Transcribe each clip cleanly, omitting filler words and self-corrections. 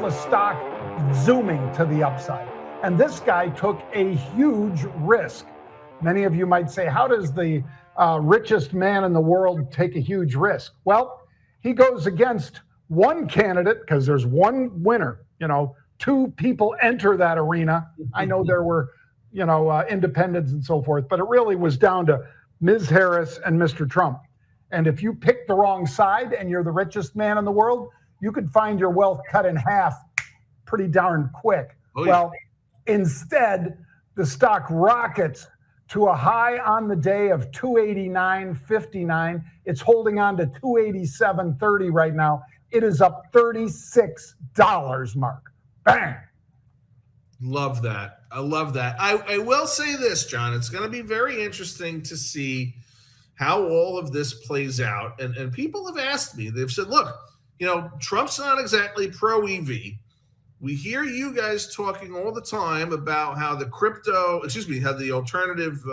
Tesla stock zooming to the upside. And this guy took a huge risk. Many of you might say, how does the richest man in the world take a huge risk? Well, he goes against one candidate because there's one winner. Two people enter that arena. I know there were, independents and so forth, but it really was down to Ms. Harris and Mr. Trump. And if you pick the wrong side and you're the richest man in the world, you could find your wealth cut in half pretty darn quick. Oh, yeah. Well, instead, the stock rockets to a high on the day of 289.59. It's holding on to 287.30 right now. It is up $36, Mark. Bang. Love that. I love that. I will say this, John. It's going to be very interesting to see how all of this plays out. And people have asked me, they've said, look, Trump's not exactly pro-EV. We hear you guys talking all the time about how the alternative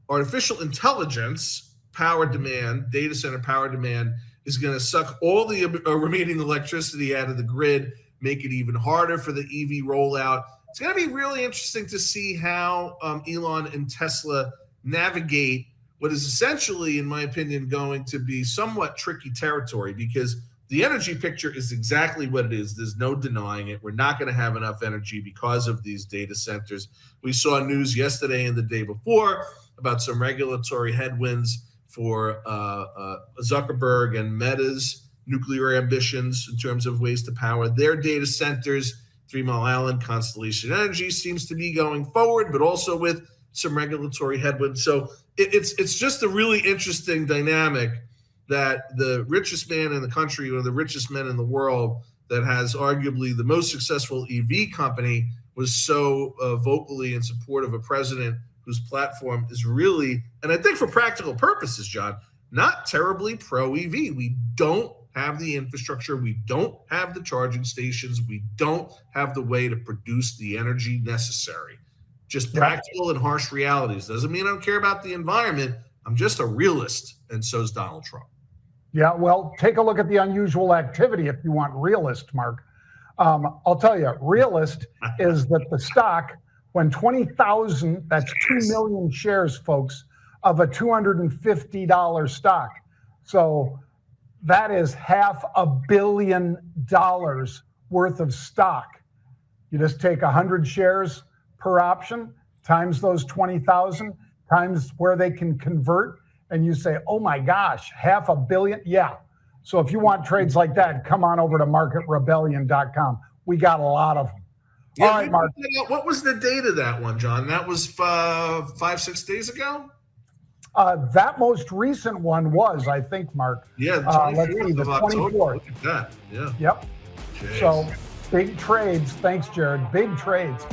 artificial intelligence power demand, data center power demand is going to suck all the remaining electricity out of the grid, make it even harder for the EV rollout. It's going to be really interesting to see how Elon and Tesla navigate what is essentially, in my opinion, going to be somewhat tricky territory, because the energy picture is exactly what it is. There's no denying it. We're not going to have enough energy because of these data centers. We saw news yesterday and the day before about some regulatory headwinds for Zuckerberg and Meta's nuclear ambitions in terms of ways to power their data centers. 3 Mile Island, Constellation Energy seems to be going forward, but also with some regulatory headwinds. So it's just a really interesting dynamic that the richest man in the country, or the richest men in the world, that has arguably the most successful EV company, was so vocally in support of a president whose platform is really, and I think for practical purposes, John, not terribly pro-EV. We don't have the infrastructure. We don't have the charging stations. We don't have the way to produce the energy necessary. Just practical and harsh realities. Doesn't mean I don't care about the environment. I'm just a realist, and so is Donald Trump. Yeah, well, take a look at the unusual activity if you want realist, Mark. I'll tell you, realist is that the stock, when 20,000, that's 2 million shares, folks, of a $250 stock. So that is $500 million worth of stock. You just take 100 shares per option, times those 20,000, times where they can convert, and you say, oh my gosh, $500 million? Yeah. So if you want trades like that, come on over to marketrebellion.com. We got a lot of them. Yeah, all right, Mark. What was the date of that one, John? That was 5-6 days ago? That most recent one was, I think, Mark. Yeah, the 24th. Look at that. Yeah. Yep. Jeez. So big trades. Thanks, Jared. Big trades.